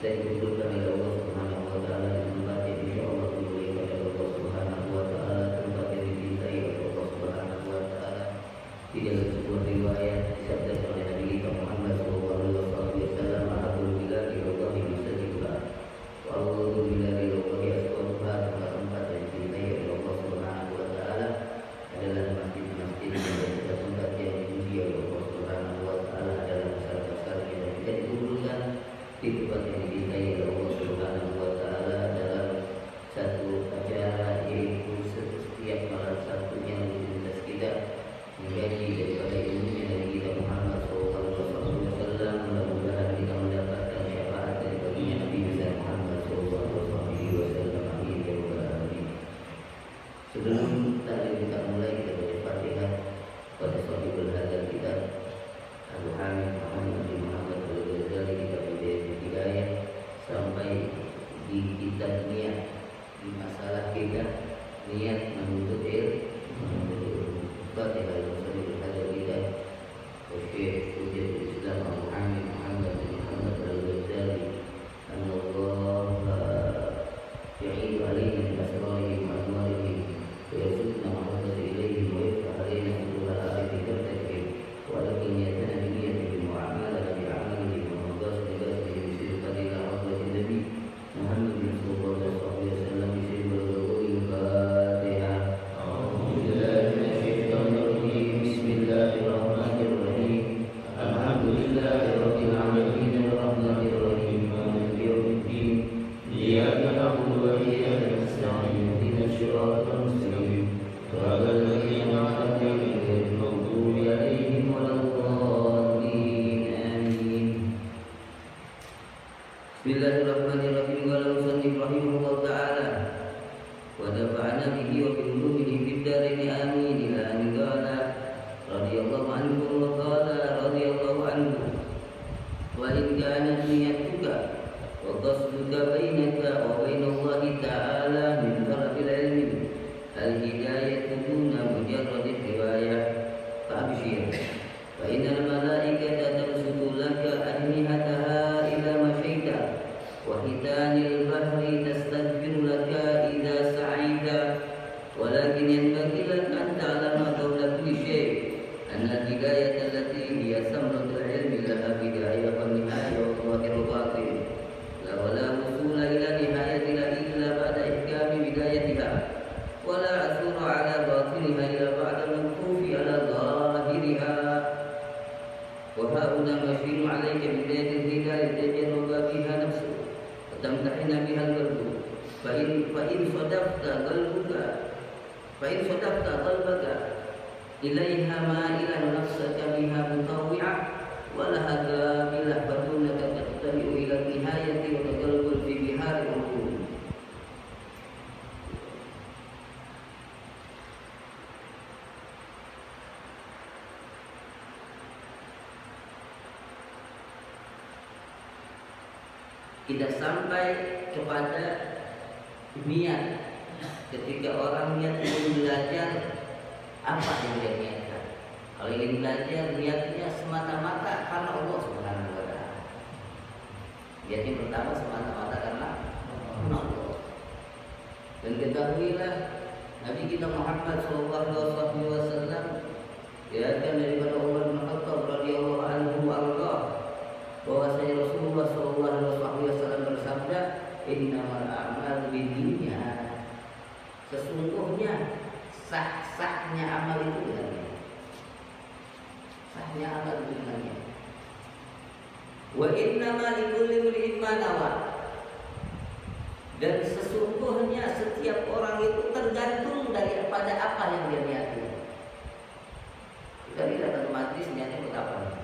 dan dikumpulkan oleh Allah Subhanahu wa taala di tempat yang insyaallah dimuliakan oleh Allah Subhanahu wa taala, tempat yang dicintai oleh Allah Subhanahu wa taala. Di dalam sebuah riwayat disabdakan oleh Nabi kita Muhammad sallallahu alaihi wasallam, "Ahabul biladi ilallahi masajidullah wa awwalul biladi ilallahi aswaquha." Tempat yang dicintai oleh Allah Subhanahu wa taala adalah masjid-masjid, dan tempat yang dipuji oleh Allah Subhanahu wa taala adalah masyarakat-masyarakat yang tidak dikumpulkan di tempat yang dicintai oleh Allah Subhanahu wa taala dalam satu acara, yaitu setiap malam Sabtunya universitas kita menggaji daripada ilmunya Nabi kita Muhammad SAW. Mudah-mudahan kita mendapatkan syafaat dari baginda Nabi kita Muhammad SAW. Amin ya rabbal alamin. Sebelum kita mulai, kita baca Fatihah pada sahibul hadzal kitab Abu Hamid Muhammad bin Muhammad Al-Ghazali, kitab Hidayah, sampai di kitab niat, di masalah kita niat menuntut ilmu. Fatihah sahibul hadzal kitab Syekh Hujjatul Islam Abu Hamid Muhammad bin Muhammad Al-Ghazali, Allah ya'idu alaina bi asrarihim wa anwarihim wa yarzuqna ma'rifata ilayhim wa yaftah alaina futuhal arifin tartaqib wa lakin niyatana bi niyyatihim wa a'malana bi a'malihim wa maqasid libasihim bi sirqatina rahmatin nabi Muhammad sallallahu alaihi wasallam bi sirqil Fatihah. Bismillahirrahmanirrahim. Alhamdulillahirabbil alamin arrahmanir rahim maliki yaumiddin. Iyyaka na'budu wa iyyaka nasta'in. Ihdinas siratal mustaqim. Siratal ladzina an'amta 'alaihim ghairil maghdubi 'alaihim waladdallin. Amin. Bismillahirrahmanirrahim. Qala musannif rahimahullah ta'ala wa nafa'ana bihi wa bi ulumihi fid dharain amin. Ila an qala radhiyallahu anhu wa qala radhiyallahu anhu wa in kanat niyyatuka wa qasduka bainaka wa bainallahi ta'ala min talabil ilmi al-hidayatu duna mujarradi riwayah fa'abshir fa innal malaikata tansutu laka ajnihataha ila ma syaita wa hitanil bahri tastaghfiru laka idza sa'ida walakin yanbaghi laka an ta'lama qawla kulli syai' anna al-hidayata allati hiya samratul ilmi laha bidayah wa nihayah wa zahirul batin la wala wusula ila nihayatiha illa ba'da ihkami bidayatiha wala asura ala batiniha illa ba'da al-wuqufi ala zahiriha wa hauna mashiru alayka bidayatil hidayah tajarruba biha nafsu wa tamtahina biha al-qalbu fa in sadaqta qalbaka ilaiha ma'ilan nafsaka biha mutawwi'ah wa laha qabilah batunaka tattabi'u ila nihayati wa taqallubul fi bihari ulum. Kita sampai kepada niat. Ketika orang niat ingin belajar, apa yang dia niatkan? Kalau ingin belajar, niatnya semata-mata karena Allah Subhanahu wa taala. Niatnya pertama semata-mata karena Allah. Dan ketahuilah Nabi kita Muhammad sallallahu alaihi wasallam diriwayatkan daripada Umar bin Khattab radhiyallahu anhu arda bahwasanya Rasulullah sallallahu alaihi wasallam bersabda, "Innamal a'malu binniyat." Sesungguhnya sahnya amal itu dengannya. Sahnya amal itu dengannya. Wa innama likulli imri'in ma nawa. Dan sesungguhnya setiap orang itu tergantung daripada apa yang dia niati. Kita lihat otomatis niatnya buat apa?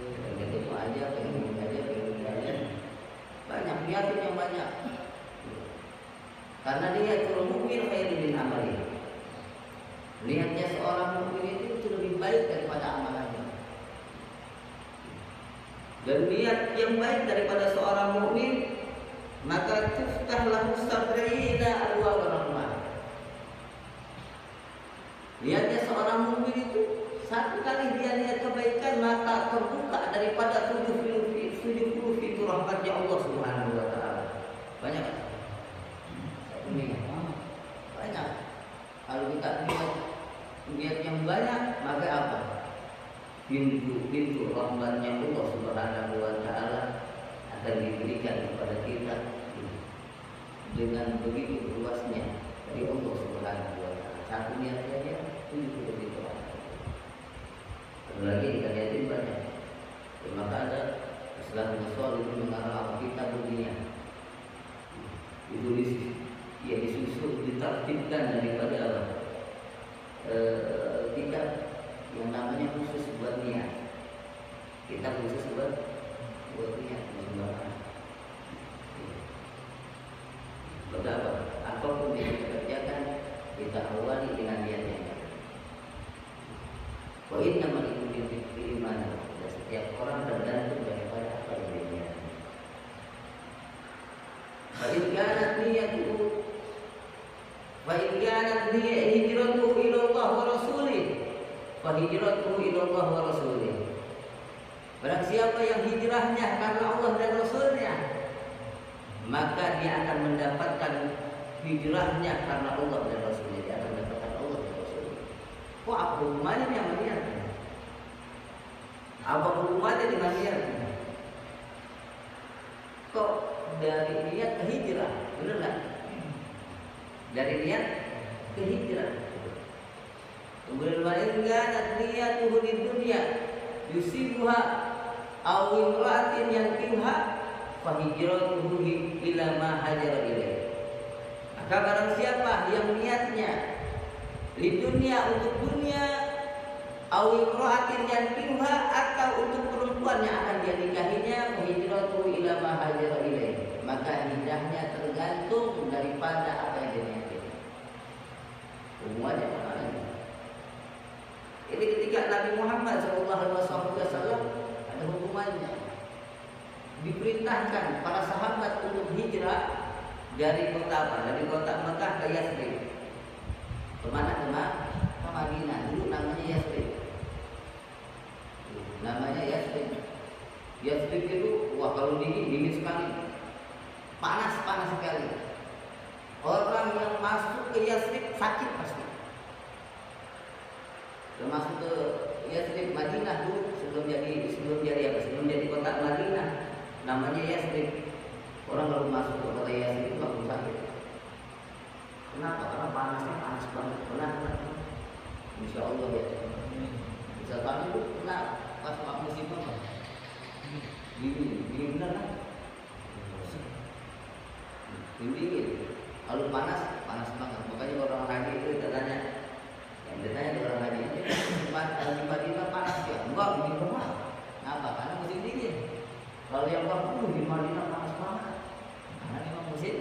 Pengen ketemu aja, pengen aja. Banyak niatin yang banyak. Karena niatul mukmin khairun min amali. Niatnya seorang mukmin itu lebih baik daripada amalannya. Dan niat yang baik daripada seorang mukmin, maka tuftah lahu sab'ina abwaab rahmah. Niatnya seorang mukmin itu satu kali dia niat kebaikan, maka terbuka daripada 70 pintu rahmatnya Allah Subhanahu pintu rahmatnya Allah Subhanahu wa taala akan diberikan kepada kita dengan begitu luasnya dari Allah Subhanahu wa taala. Satu niat saja 70 ribu. Ada lagi kita lihatin banyak. Maka ada Islam Nasrani itu mengarang kita dunia. Itu disusun, ditertibkan daripada apa? Kita yang namanya khusus buat niat. Kita khusus buat niat menyembah. Berapa? Apapun yang kita kerjakan, kita awali dengan niat yang baik. Wa innamal iman. Dan setiap orang tergantung daripada apa yang dia niatkan. Fa in kanat hijratuhu ila Allah wa rasulih, fa hijratuhu ila Allah wa rasulih. Barang siapa yang hijrahnya karena Allah dan Rasulnya, maka dia akan mendapatkan hijrahnya karena Allah dan Rasulnya. Dia akan mendapatkan Allah dan Rasulnya. Kok apa hubungannya dengan niatnya? Apa hubungannya dengan niatnya? Kok dari niat ke hijrah? Benar nggak? Dari niat ke hijrah. Kemudian wainganat niyatuhu di dunia yusibuha aw imra'atin yankiha fa hijratuhu ila ma hajara ilaih. Maka barang siapa yang niatnya di dunia untuk dunia, aw imra'atin yankiha atau untuk perempuan yang akan dia nikahinya, fa hijratuhu ila ma hajara ilaih. Maka hijrahnya tergantung daripada apa yang dia niatkan. Hubungannya mana? Ini ketika Nabi Muhammad SAW ada hubungannya. Diperintahkan para sahabat untuk hijrah dari kota apa? Dari kota Mekah ke Yathrib. Kemana? Ke Madinah. Dulu namanya Yathrib. Namanya Yathrib. Yathrib itu kalau dingin sekali. Panas sekali. Orang yang masuk ke Yathrib sakit pasti. Termasuk ke Yathrib Madinah dulu sebelum jadi kota Madinah, namanya Yathrib. Orang kalau masuk ke kota Yathrib itu langsung sakit. Kenapa? Karena panas banget. Pernah? Insya Allah ya. Bisa kami itu pernah pas musim apa? Dingin benar kan? Dingin. Kalau panas banget. Makanya orang haji itu kita tanya. Yang ditanya orang haji itu di Madinah panas ya? Enggak, dingin banget. Kenapa? Karena musim dingin. Kalau yang 40 di Madinah panas banget. Karena memang musim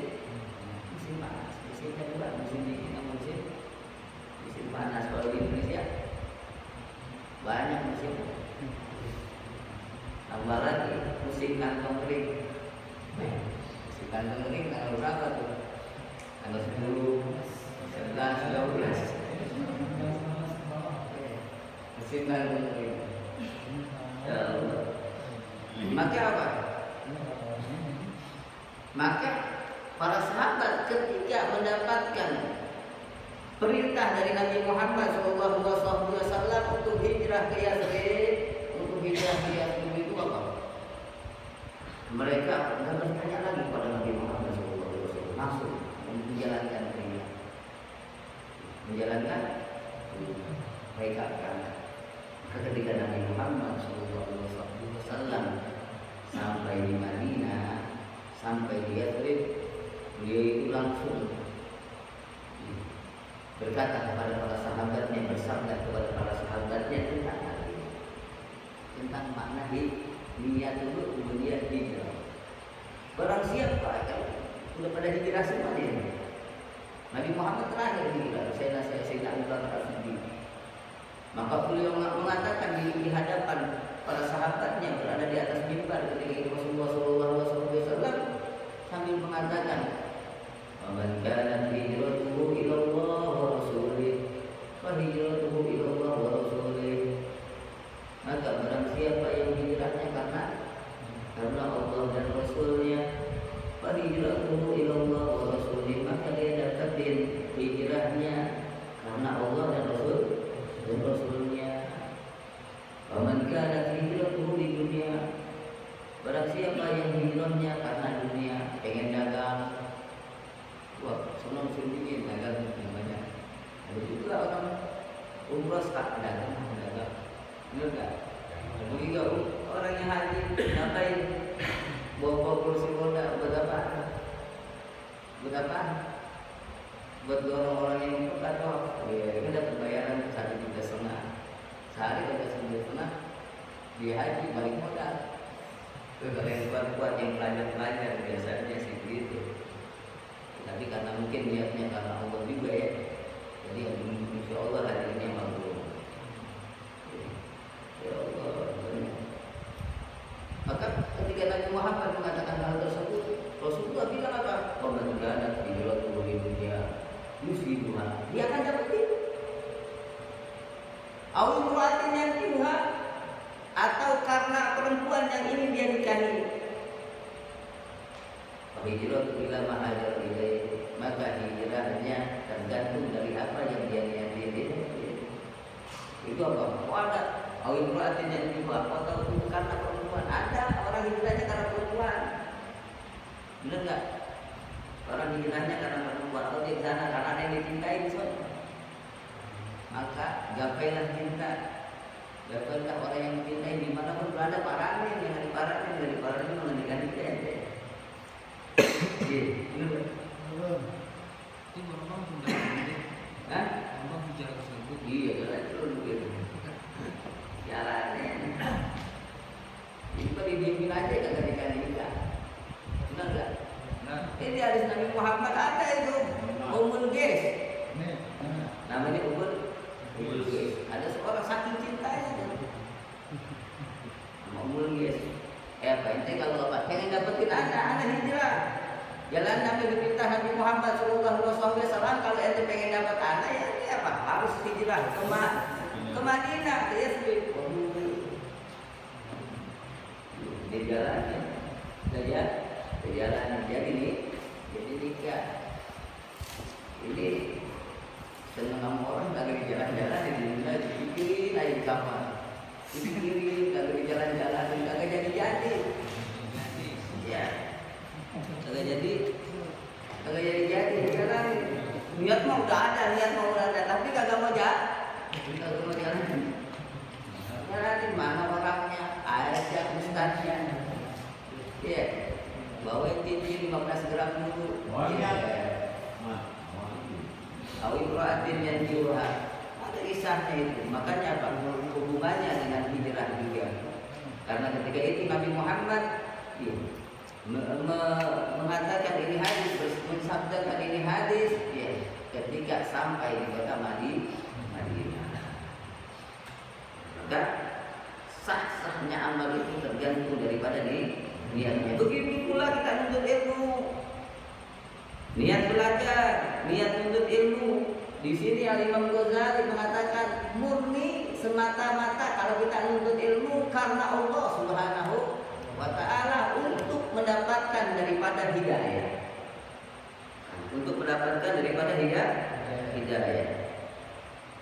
panas. Musimnya juga musim dingin, musim panas. Kalau di Indonesia banyak musim. Tambah lagi musim kantong kering. Musim kantong kering tanggal berapa tuh? Tanggal 10, 11, 12. Musim kantong kering. Maka apa? Maka para sahabat ketika mendapatkan perintah dari Nabi Muhammad SAW untuk hijrah ke Yathrib, itu apa? Mereka tidak bertanya lagi pada Nabi Muhammad SAW, langsung menjalankan perintah. Mereka akan ketika Nabi Muhammad SAW sampai di Madinah, sampai di Yathrib, beliau itu langsung berkata kepada para sahabatnya, bersabda kepada para sahabatnya tentang makna niat dulu, kemudian hijrah. Barang siapa yang sudah pada hijrah semua dia. Nabi Muhammad terakhir hijrah, Sayyidina Abu Bakar As-Siddiq. Maka beliau mengatakan di hadapan para sahabatnya berada di atas mimbar ketika itu Rasulullah SAW sambil mengatakan, "Man kana hijratuhu ila Allah wa rasulih, fa hijratuhu ila Allah wa rasulih." Maka barang siapa yang hijrahnya karena Allah dan Rasulnya, fa hijratuhu ila Allah wa rasulih, maka dia dapatin hijrahnya karena Allah dan Rasulnya. Wa man kana Buat apa? Buat orang-orang yang pekat toh. Ya, ini dapat bayaran 1,5 juta. Sehari dapat 1,5 juta. Dia haji balik modal. Kalau yang kuat-kuat yang pelajar-pelajar biasanya sih gitu. Tapi karena mungkin niatnya karena Allah juga ya. Jadi insya Allah hari ini mabrur. Ya Allah. Maka ketika Nabi Muhammad mengatakan hal tersebut, Rasulullah bilang apa? Waman kana fi jalatihi dunya yusibuha. Dia akan dapat itu. Aw imra'atin yankihuha, atau karena perempuan yang ingin dia nikahi. Hijrah ila ma hajara ilaihi, maka hijrahnya tergantung dari apa yang dia niatin. Itu apa? Oh ada awil imra'atin yankihuha, atau karena perempuan. Ada orang hijrahnya karena perempuan. Benar enggak? Orang hijrahnya karena perempuan. Atau di sana karena ada yang dicintai misalnya. Maka gapailah cinta. Gapailah orang yang mencintai dimanapun berada, parahnya yang dari parahnya mengendikan kita ya. Iya, benar. Itu memang sudah ada. Hah? Memang bicara tersebut. Iya, jalan terus gitu. Jalannya. Ini kalau didiemin aja kagak nikah. Benar enggak? Nah, Ini hadis Nabi Muhammad ada itu. Ummul Ghais. Namanya Ummul Ghais. Ada seorang saking cintanya. Ummul Ghais. Apa ente kalau apa pengen dapetin anak hijrah. Jalan Nabi diperintah Nabi Muhammad sallallahu alaihi wasallam kalau ente pengen dapat anak ya ini apa? Harus hijrah ke Madinah. Ya sih. Di jalannya. Saja di jalan jadi nikah. Ini seneng sama orang kagak di jalan-jalan di dunia dipikirin aja di kamar. Dipikirin kagak di jalan-jalan kagak jadi. Ya. Kagak jadi jalan. Niat mah udah ada, tapi kagak mau jalan. Jalanin mana orangnya? Ajak ustaznya. Iya. Bawain cincin 15 gram dulu. Iya. Awi imra'atin yankihuha. Ada kisahnya itu. Makanya apa? Hubungannya dengan hijrah juga. Karena ketika itu Nabi Muhammad mengatakan ini hadis, mensabdakan ini hadis, ya, ketika sampai di kota Madinah. Maka sah-sahnya amal itu tergantung daripada niatnya. Begitu pula kita menuntut ilmu. Niat belajar, niat menuntut ilmu. Di sini Al-Imam Ghazali mengatakan murni semata-mata kalau kita menuntut ilmu karena Allah Subhanahu wa ta'ala untuk mendapatkan daripada hidayah. Untuk mendapatkan daripada hidayah.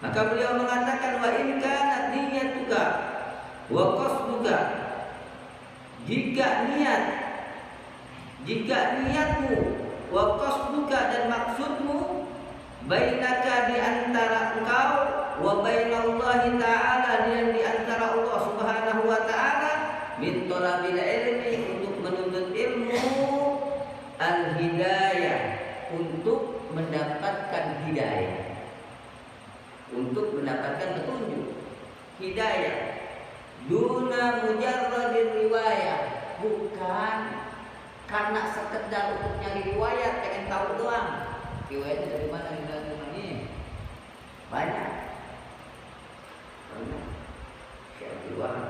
Maka beliau mengatakan wa in kanat niyyatuka wa qasduka, jika niatmu wa qasduka dan maksudmu bainaka di antara engkau wa bainallahi ta'ala dan di antara Allah Subhanahu wa ta'ala min talabil ilmi, untuk menuntut ilmu, al hidayah, untuk mendapatkan hidayah, untuk mendapatkan petunjuk hidayah, duna mujarradin riwayah, bukan karena sekedar untuk nyari riwayat, pengen tahu doang riwayatnya dari mana ini. Banyak Syekh Abdul Wahab,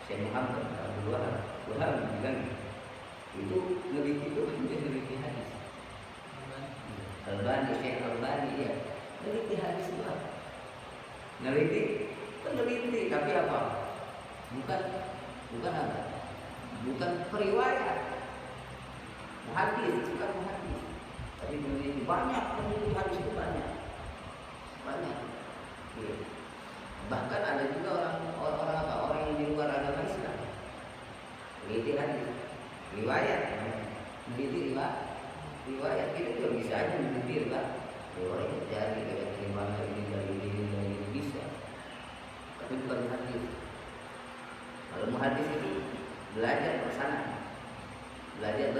Syekh Muhammad Abdul Wahab bilang itu lebih hadis. Albani, Syekh Albani ya neliti hadis doang. Peneliti, tapi apa? Bukan apa? Bukan periwayat. Muhadis, bukan muhadis. Tapi peneliti banyak, peneliti hadis itu banyak. Ya. Bahkan ada juga orang yang di luar agama Islam. Peneliti hadis, riwayat, meneliti riwayat kita juga bisa aja meneliti riwayat dari mana ini dari ini bisa. Tapi bukan hadis. Kalau muhadis itu belajar bersama, belajar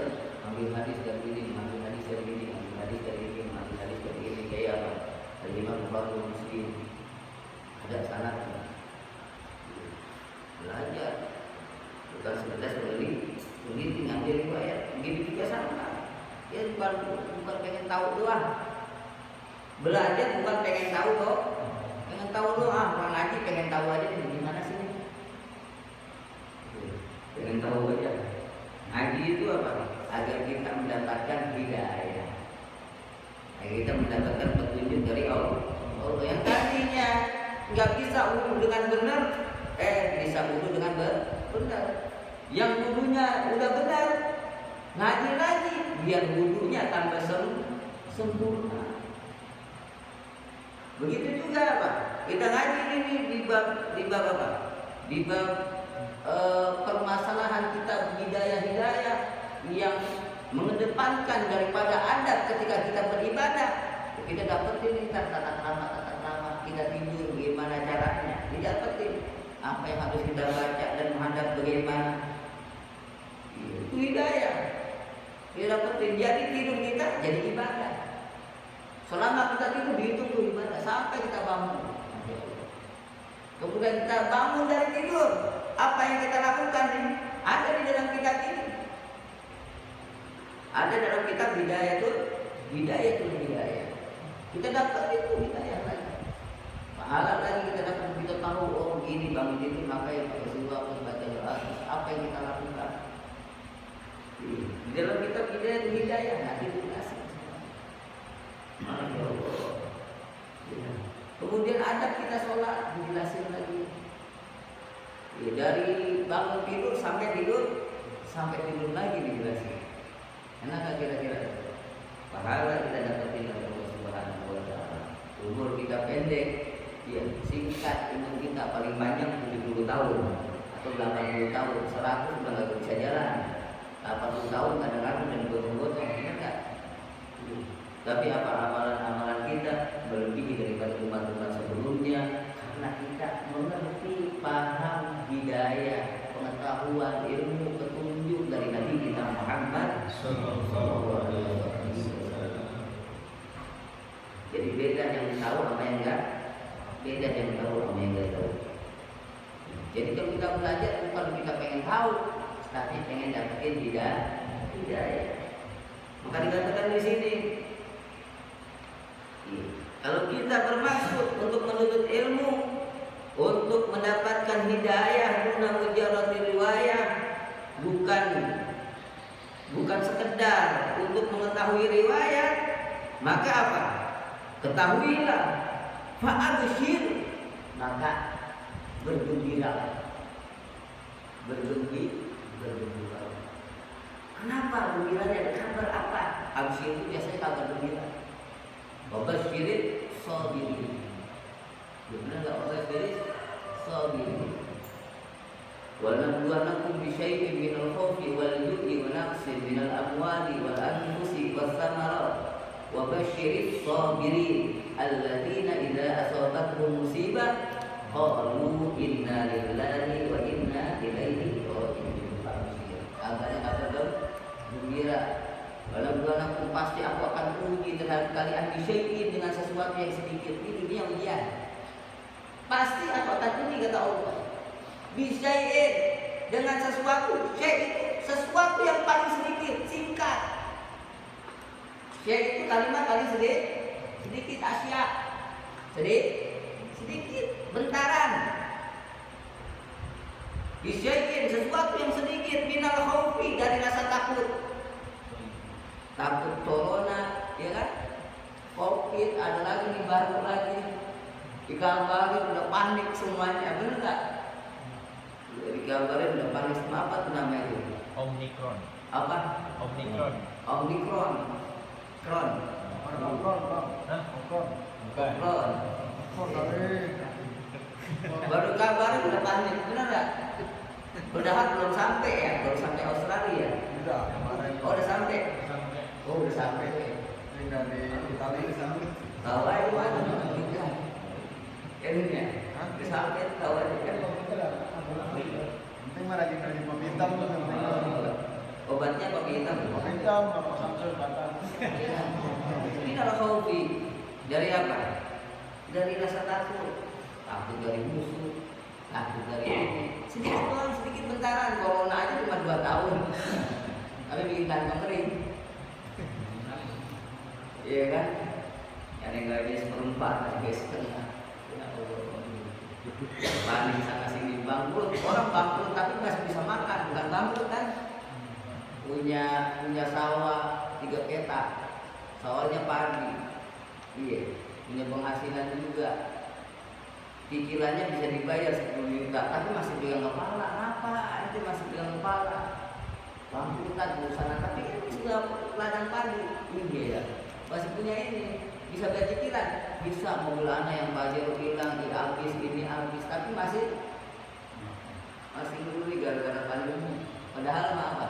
ambil hadis dari ini, ambil hadis dari ini, ambil hadis dari ini, ambil hadis dari ini, kayak apa? Al-Imam Bukhari Muslim ada sanadnya. Belajar bukan sekedar meneliti ngambil riwayat, begitu juga sama. Ya bukan pengen tahu doang. Belajar bukan pengen tahu kok, pengen tahu doang. Orang ngaji pengen tahu aja nih gimana sih? Pengen tahu aja. Ngaji itu apa? Agar kita mendapatkan hidayah, agar kita mendapatkan petunjuk dari Allah. Allah yang tadinya nggak bisa wudu dengan benar, bisa wudu dengan benar. Yang wudunya udah benar, ngaji lagi biar wudunya tambah sempurna. Begitu juga Pak, kita ngaji ini di bab apa? Di bab permasalahan kita hidayah yang mengedepankan daripada adab ketika kita beribadah. Kita dapetin tata krama, kita tidur bagaimana caranya, didapetin apa yang harus kita baca dan menghadap bagaimana. Itu hidayah. Kita dapetin, jadi tidur kita jadi ibadah. Selama kita tidur dihitung tuh ibadah sampai kita bangun. Kemudian kita bangun dari tidur, apa yang kita lakukan ini ada di dalam kitab ini. Ada dalam kitab hidayah. Kita dapat itu hidayah lagi. Pahala lagi kita dapat, kita tahu oh begini bangun itu maka yang pakai sesuatu baca doa. Apa yang kita lakukan? Di dalam kitab hidayah nanti dikasih. Masya Allah. Kemudian adab kita sholat dijelasin lagi. Ya, dari bangun tidur sampai tidur lagi dijelasin. Enak kira-kira? Pahala kita dapetin dari Allah Subhanahu wa Ta'ala. Umur kita pendek, ya singkat, umur kita paling banyak 70 tahun atau 80 tahun, 100 udah nggak bisa jalan. 80 tahun kadang-kadang dan gotong-gotong, enggak. Tapi apa amalan kita melebihi daripada umat-umat sebelumnya karena kita mengerti, paham, hidayah, pengetahuan, ilmu, petunjuk dari Nabi kita Muhammad sallallahu alaihi wasallam. Jadi beda yang tahu sama yang enggak, beda yang tahu sama yang enggak tahu. Jadi kalau kita belajar bukan kita pengen tahu, tapi pengen dapetin hidayah. Maka dikatakan di sini, kalau kita bermaksud untuk menuntut ilmu, untuk mendapatkan hidayah guna mujarrad riwayah, bukan sekedar untuk mengetahui riwayat, maka apa? Ketahuilah, fa'abshir, maka bergembira. Kenapa gembiranya? Ada kabar apa? Abshir itu biasanya kabar gembira. Wabashirin sabirin. Benar enggak wabashirin sabirin? Wa nabluwannakum bi syai'in minal khawfi wal ju'i wa naqsin minal amwali wal anfusi was samarat. Wabashirin sabirin alladzina idza asabatuhum musibah qalu inna lillahi wa inna ilaihi raji'un. Agaknya kabar gembira. Walau aku pasti aku akan uji terhadap kalian bisyai'in dengan sesuatu yang sedikit. Ini dunia ujian. Pasti aku akan uji kata Allah. Bisyai'in dengan sesuatu. Syai' itu sesuatu yang paling sedikit, singkat. Syai' itu kalimat paling sedikit asya. Sedikit, bentaran. Bisyai'in sesuatu yang sedikit minal khaufi dari rasa takut. Takut corona, ya kan? Covid, ada lagi nih baru lagi. Dikabarin udah panik semuanya, benar nggak? Dikabarin udah panik semua, apa tuh namanya itu? Omikron. Apa? Omikron. Omikron. Kron. Hah? Bukan. Kron. Baru kabarin udah panik, benar nggak? Padahal belum sampai ya, baru sampai Australia. Oh, udah sampai. Oh, udah sampai. Ini dari Italia sampai. Tahu aja mana juga. Ininya. Udah sampai tahu aja kan. Penting mah lagi kerja pemerintah. Obatnya kopi hitam. Pemerintah, apa Samsul, kata. Ya. Minal khawfi. Dari apa? Dari rasa takut. Takut dari musuh, takut dari ini. Sedikit doang, sedikit bentaran. Corona aja cuma 2 tahun. Tapi bikin kantong kering. Iya kan? Yang gaji seperempat, gaji setengah. Ya Allah. Panik sana sini bangkrut. Orang bangkrut tapi masih bisa makan, bukan bangkrut kan? Punya sawah 3 petak, sawahnya padi, iya, punya penghasilan juga, cicilannya bisa dibayar 10 juta, tapi masih pegang kepala. Apa? Itu masih pegang kepala. Bangkrutan perusahaan, tapi ini sudah ladang padi, ini ya, masih punya ini, bisa bayar cicilan, bisa mobil anak yang pajero hilang, habis ini habis, tapi masih peduli gara-gara pandemi. Padahal mah apa?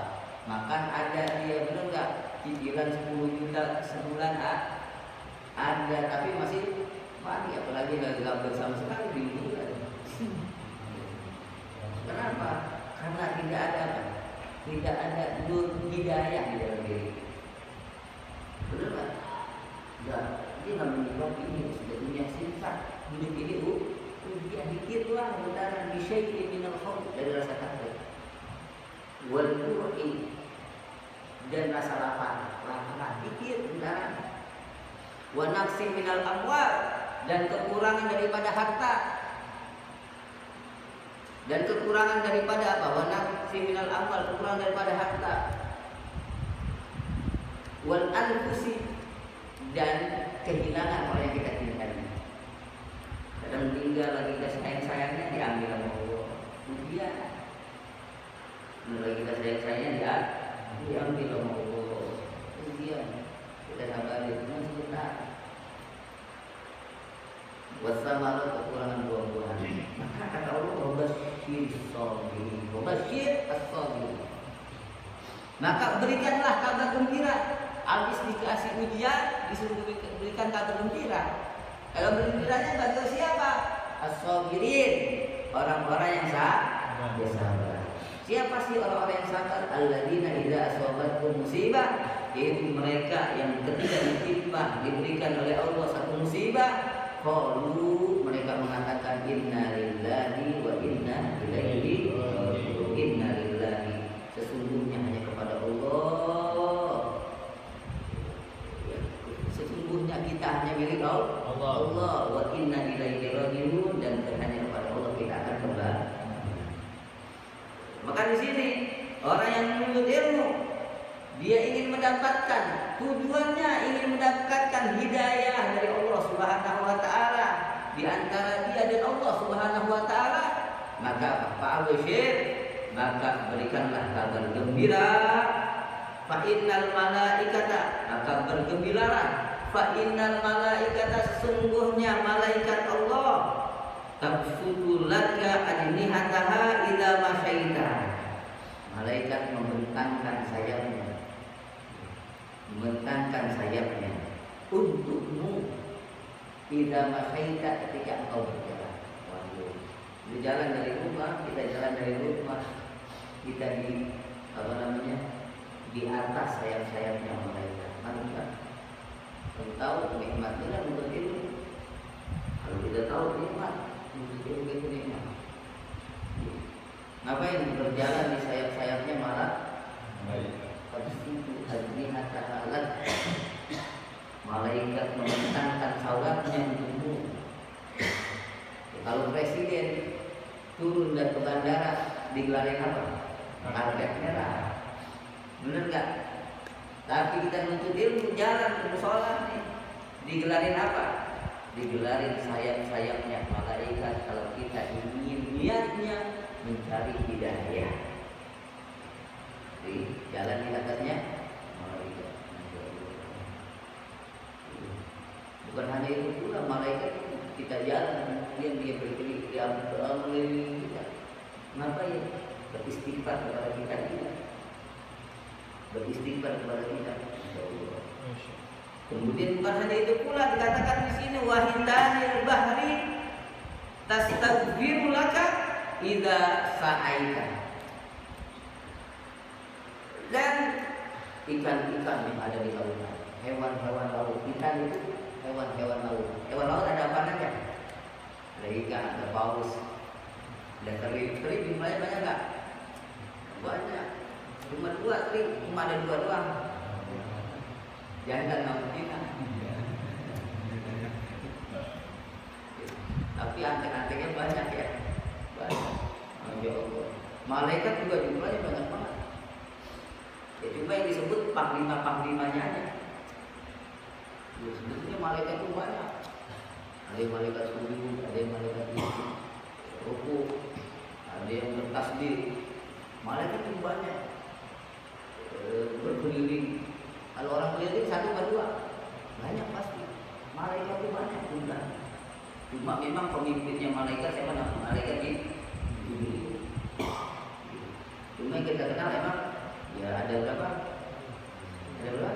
Makan ada dia, benar nggak? Cicilan 10 juta sebulan ada, tapi masih mati, apalagi nggak bersama sekali di bulan. Kenapa? Karena tidak ada nur hidayah di dalam diri. Benar nggak? Nggak, dia nggak menyebab ini sudah punya sifat hidup ini dia dikit lah benaran bisyai'in minal khawf, dari rasa takut wal qur'i, dan rasa lapar dikit benaran, wa naqsin minal amwal, dan kekurangan daripada harta, dan kekurangan daripada apa? Wa naqsin minal amwal, kekurangan daripada harta, wal anfusi, dan kehilangan orang yang kita cintai. Kadang tinggal lagi kita sayang-sayangnya diambil sama Allah. Ujian. Lagi kita sayang-sayangnya diambil sama Allah. Ujian. Kita sabar itu sebentar. Wassamaru, kekurangan buah-buahan. Maka kata Allah, wabasyir as-sabirin. Wabasyir as-sabirin. Maka berikanlah kabar gembira. Habis dikasih ujian, disuruh berikan kabar gembira. Kalau bergembiranya bagi siapa? As-sabirin, orang-orang yang sabar. Siapa sih orang-orang yang sabar? Alladzina idza asabatkum musibah, yaitu mereka yang ketika ditimpa diberikan oleh Allah satu musibah, qalu, mereka mengatakan inna lillahi wa inna ilaihi raji'un. Inna lillahi, sesungguhnya hanya kepada Allah. Sesungguhnya kita hanya milik Allah. Wa inna ilaihi raji'un, dan hanya kepada Allah kita akan kembali. Maka di sini orang yang menuntut ilmu, dia ingin mendapatkan, tujuannya ingin mendapatkan hidayah dari Allah Subhanahu wa taala, di antara dia dan Allah Subhanahu wa taala. Maka fa'abshir, maka berikanlah kabar gembira. Fa innal malaikata, maka bergembiralah. Fa innal malaikata, sesungguhnya malaikat Allah, tabsutu laka ajnihataha idza masyaita. Malaikat membentangkan sayapnya untukmu idza masyaita, ketika engkau berjalan. Waduh, berjalan dari rumah, kita jalan dari rumah, kita di atas sayap-sayapnya malaikat. Maka kita tahu nikmatnya untuk itu. Kalau kita tahu nikmat, itu nikmat. Ngapain berjalan di sayap-sayapnya malah? Itu hadrihat ta'alat. Malaikat membentangkan sayapnya untukmu. Kalau presiden turun dan ke bandara digelarin apa? Karpet merah. Bener nggak? Tapi kita nuntut ilmu, jalan ke musola nih, digelarin apa? Digelarin sayap-sayapnya malaikat. Kalau kita ingin niatnya mencari hidayah, jadi jalan di atasnya malaikat. Bukan hanya itu pula, malaikat kita jalan, dia berkeliling, dia mengelilingi kita. Kenapa ya? Beristighfar kepada kita juga. Beristighfar kepada kita. Kemudian bukan hanya itu pula, dikatakan di sini wahitanil bahri tastaghfiru laka idza sa'aita. Dan ikan-ikan yang ada di lautan, hewan-hewan laut. Ikan itu hewan-hewan laut. Hewan laut ada apa aja? Ada ikan, ada paus, ada teri. Teri jumlahnya banyak nggak? Banyak. Cuma 2 teri, cuma ada 2 doang. Jangan nggak kita. Tapi antek-anteknya banyak ya. Banyak. Ya Allah. Malaikat juga jumlahnya banyak banget. Ya cuma yang disebut panglima-panglimanya aja. Ya, sebetulnya malaikat itu banyak. Ada yang malaikat sujud, ada yang malaikat ruku, ada yang bertasbih. Malaikat itu banyak. Berkeliling. Kalau orang keliling 1 atau 2, banyak pasti. Malaikat itu banyak jumlah. Cuma memang pemimpinnya malaikat siapa nama? Malaikat Jibril. Cuma yang kita kenal emang ya ada berapa? Ada berapa?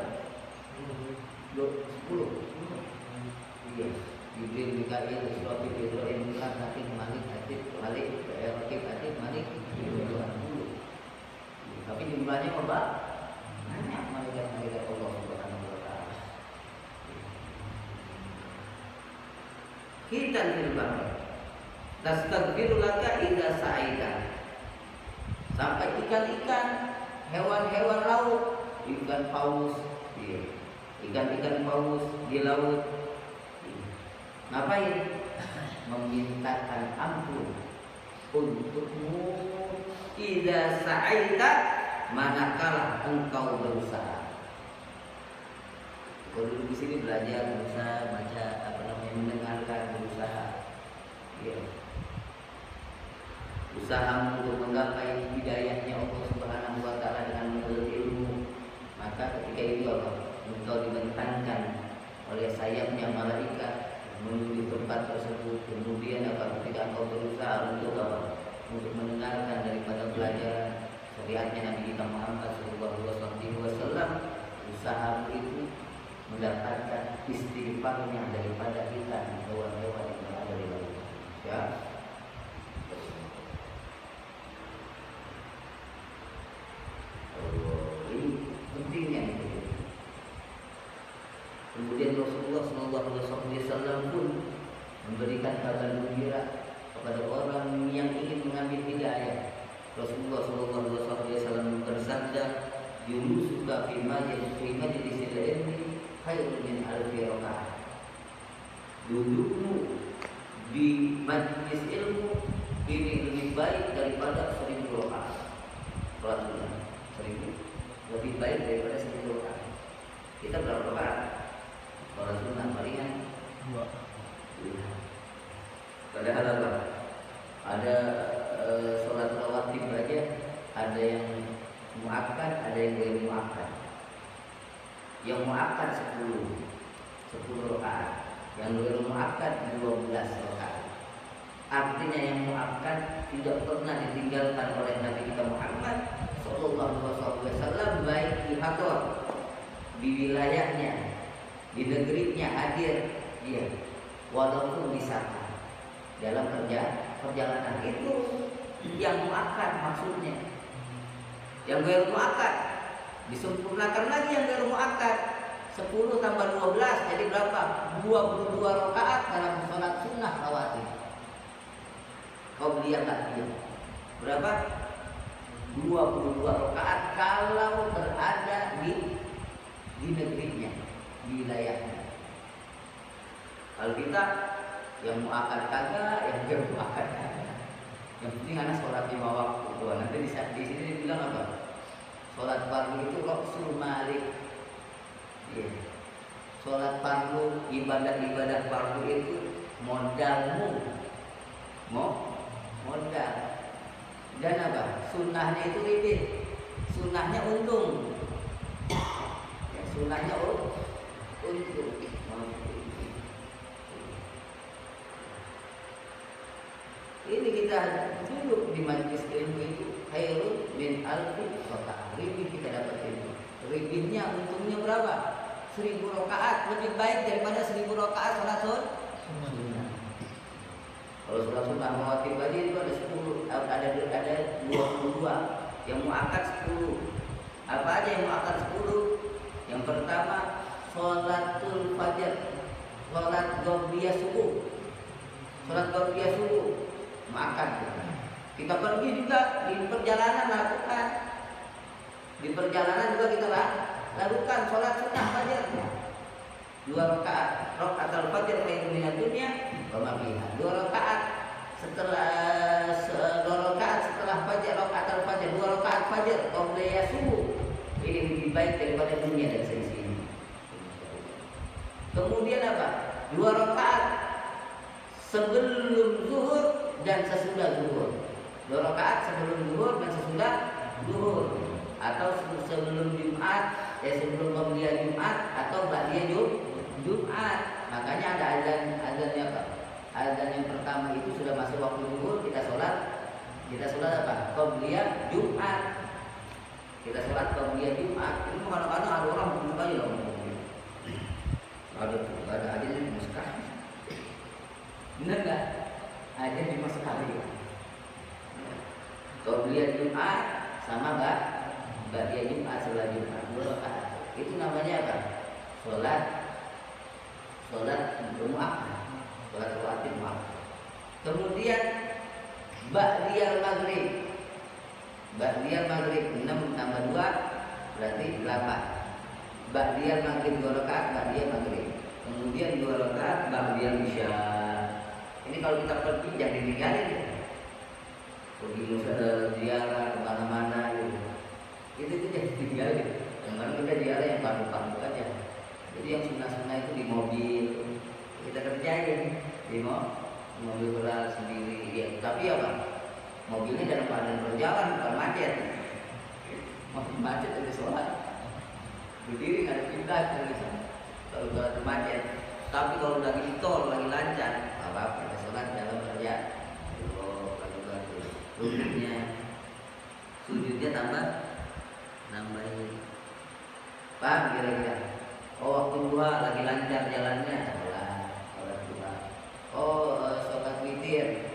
10. Iya. Jibril, Mikail, Israfil, Ibrahim, Musa, Hakim, Malik, Atid, Malik, Rakib, Atid, Malik, 20. Tapi jumlahnya berapa? Banyak malaikat-malaikat Allah Subhanahu wa taala. Kita firman. Nastaghfiru laka idza sa'ida. Sampai ikan-ikan, hewan-hewan laut, ikan paus, ikan-ikan paus di laut. Ngapain? Memintakan ampun untukmu idza sa'ida, manakala engkau berusaha. Kalau dulu di sini belajar, berusaha, baca, mendengarkan, berusaha. Ya. Usaha untuk menggapai hidayahnya Allah Subhanahu wa taala dengan menuntut ilmu, maka ketika itu engkau dibentangkan oleh sayapnya malaikat menuju tempat tersebut. Kemudian ketika engkau berusaha untuk untuk mendengarkan daripada pelajaran syariatnya Nabi kita Muhammad sallallahu alaihi wasallam, usaha itu mendapatkan istighfarnya daripada ikan, hewan-hewan yang ada di laut. Ya. Ini pentingnya itu. Kemudian Rasulullah SAW pun memberikan kabar gembira kepada orang yang ingin mengambil hidayah. Rasulullah SAW bersabda, "Julusuka fi majlisil ilmi khairun min alfi rakaat." Dudukmu di majlis ilmu ini lebih baik daripada 1000 rakaat. Salat sunnah 1000 lebih baik daripada 1000 rakaat. Kita berapa rakaat? Salat sunnah palingan 2. Padahal apa? Ada sholat rawatib aja, ada yang muakkad, ada yang ghair muakkad. Yang muakkad 10 rakaat, yang ghair muakkad 12 rakaat. Artinya yang muakkad tidak pernah ditinggalkan oleh Nabi kita Muhammad sallallahu alaihi wasallam, baik di hadar, di wilayahnya, di negerinya hadir dia, walaupun di sana dalam perjalanan itu yang muakkad maksudnya. Yang ghair muakkad disempurnakan lagi yang ghair muakkad. 10 tambah 12 jadi berapa? 22 rakaat dalam sholat sunnah rawatib. Qabliyah ta'khir. Berapa? 22 rakaat kalau berada di negerinya, di wilayahnya. Kalau kita yang muakkad kagak, yang ghair muakkad kagak. Yang penting anak sholat 5 waktu. Tuh, nanti di sini dibilang apa? Sholat fardu itu roksul malik. Ya. Sholat fardu, ibadah fardu itu modalmu, modal. Dan apa? Sunnahnya itu ribet. Sunnahnya untung. Ya, sunnahnya untung. Ini kita duduk di majlis ilmu itu khairun min alfi rakaat. Ribet kita dapat ilmu. Ribetnya untungnya berapa? 1000 rakaat, lebih baik daripada 1000 rakaat sholat sunnah. Kalau sholat sunnah rawatib tadi itu ada 10, ada 22, yang muakkad 10. Apa aja yang muakkad 10? Yang pertama, sholat sholat qobliyah subuh. Sholat qobliyah subuh, makan. Kita pergi juga di perjalanan lakukan. Di perjalanan juga kita lakukan sholat sunnah fajar. 2 rakaat, rakaatul fajr khairun minad dunya wa ma fiha. 2 rakaat setelah 2 rakaat setelah fajar, rakaatul fajr, 2 rakaat fajar qobliyah subuh. Ini lebih baik daripada dunia dan seisinya. Kemudian apa? 2 rakaat sebelum zuhur dan sesudah zuhur. 2 rakaat sebelum zuhur dan sesudah zuhur, atau sebelum Jumat, sebelum qobliyah Jumat atau ba'diyah Jumat. Makanya ada azannya apa? Azan yang pertama itu sudah masuk waktu zuhur, kita sholat apa? Qobliyah Jumat. Kita sholat qobliyah Jumat. Itu kadang-kadang ada orang bunuh aja loh. Ada adilnya sekali. Bener nggak? Ada cuma sekali. Qobliyah Jumat sama ba'diyah Jumat setelah Jumat 2 rakaat. Itu namanya apa? Sholat Jumat. Sholat Jumat. Kemudian ba'diyah maghrib. Ba'diyah maghrib 6 tambah 2 berarti 8. Ba'diyah maghrib 2 rakaat, ba'diyah maghrib. Kemudian 2 rakaat ba'diyah isya. Ini kalau kita pergi jangan ditinggalin ya. Pergi ziarah kemana-mana gitu. Itu jangan ditinggalin. Karena kita ziarah yang padu-padu aja. Jadi yang sunnah-sunnah itu di mobil kita kerjain di mobil berat sendiri ya. Tapi apa? Mobilnya dalam keadaan berjalan, bukan macet. Mobil macet ada sholat berdiri ada pindah dari sana. Kalau ada macet. Tapi kalau lagi di tol, lagi lancar, apa kita sholat dalam kerja. Sujudnya nambahin. Paham kira-kira? Oh waktu duha lagi lancar jalannya, sholat duha. Oh sholat witir.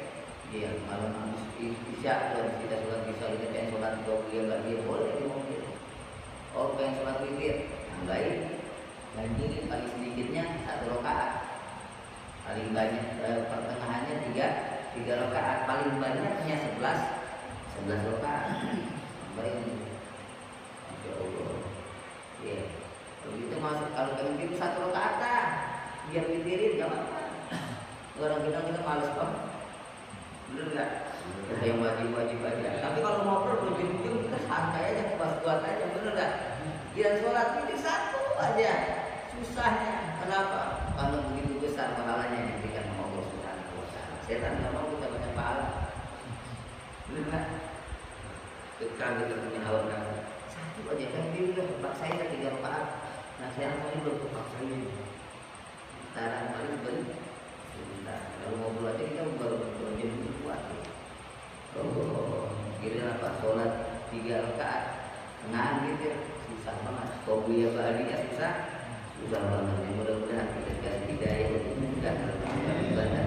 Iya, malam habis isya, kalau kita sholat isya, kita pengen sholat qobliyah boleh di mobil. Oh pengen sholat witir, nambahin. Ganjilin paling sedikitnya 1 rakaat, paling banyak pertengahannya 3 rakaat, paling banyaknya 11 rakaat. Nambahin. Masya Allah. Iya. Kalau kita masuk kalau pengen itu 1 rakaat dah, biar witirin nggak apa-apa. Orang kita malas banget. Bener nggak? Ada yang wajib aja. Tapi kalau ngobrol ujung-ujung kita santai aja, kuat aja, bener nggak? Dia sholat ini 1 aja, susahnya. Kenapa? Karena begitu besar pahalanya yang diberikan sama Allah Subhanahu wa Ta'ala. Setan nggak mau kita banyak pahala. Bener nggak? Ketika kita punya hawa nafsu, 1 aja kan dia udah paksain 3 rakaat. Nah sekarang kali belum paksain. Sekarang kali sebentar. Kalau ngobrol aja kita baru jam kuat. Oh, kira apa? Sholat 3 rakaat, tengahan gitu, susah banget. Qobliyah ba'diyah susah banget. Mudah-mudahan kita dikasih hidayah untuk mudah dalam ibadah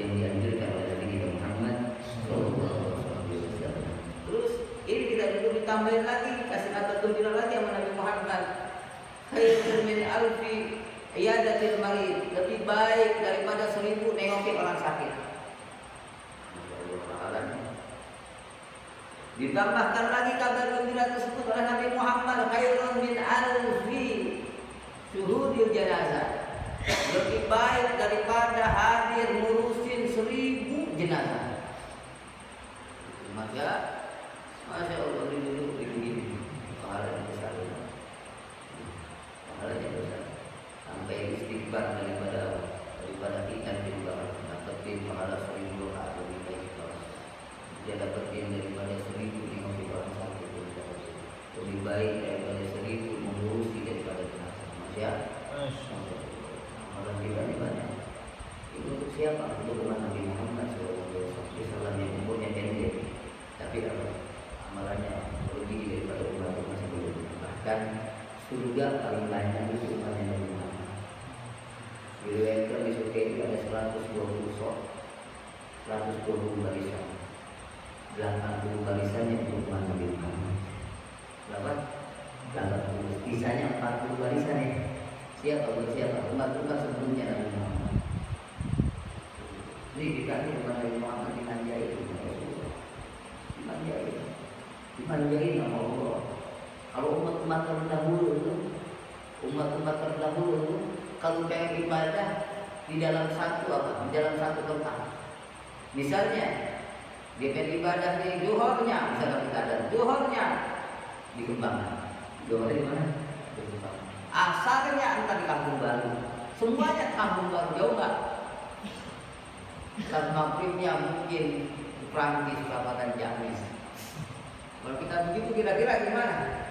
yang dianjurkan oleh Nabi kita Muhammad Sallallahu Alaihi Wasallam. Terus ini kita perlu ditambahin lagi, kasih kata gembira lagi sama Nabi Muhammad. Khairun min alfi iyadatil marid, lebih baik daripada 1000 nengokin orang sakit. Ditambahkan lagi kabar gembira tersebut oleh Nabi Muhammad, khairun min alfi syuhudil janazah, lebih baik daripada hadir ngurusin 1000 jenazah. Maka Masya Allah duduk di begini, pahalanya besar, pahalanya besar. Sampai istighfar daripada kita juga dapetin pahala 1000 rakaat lebih baik. Dia dapetin daripada 1000 di orang sakit, lebih baik daripada 1000 mengurusi daripada jenazah. Masya Allah banyak. Itu untuk siapa? Untuk umat Nabi Muhammad SAW yang umurnya pendek, tapi amalannya lebih daripada umat sebelumnya. Bahkan surga paling banyak itu umatnya Nabi Muhammad. Diriwayatkan di surga itu ada 120 sok, 120 barisan. 80 barisannya untuk umat Nabi Muhammad. Berapa? 80. Sisanya 40 barisan ya. Siapa bersiapa? Umat-umat sebelumnya Nabi Muhammad. Ini ditanya kepada Nabi Muhammad dimanjai, dimanjai nama Allah. Kalau umat-umat terdahulu itu, kalau pengen ibadah di dalam satu tempat. Misalnya dia pengen ibadah di Johornya, misalnya kita ada Johornya di Kembang. Johor di mana? Di Kembang. Asalnya entah di Kampung Baru. Semuanya Kampung Baru, jauh nggak? Saat maghribnya mungkin di Prancis, Kabupaten Jamis. Kalau kita begitu kira-kira gimana?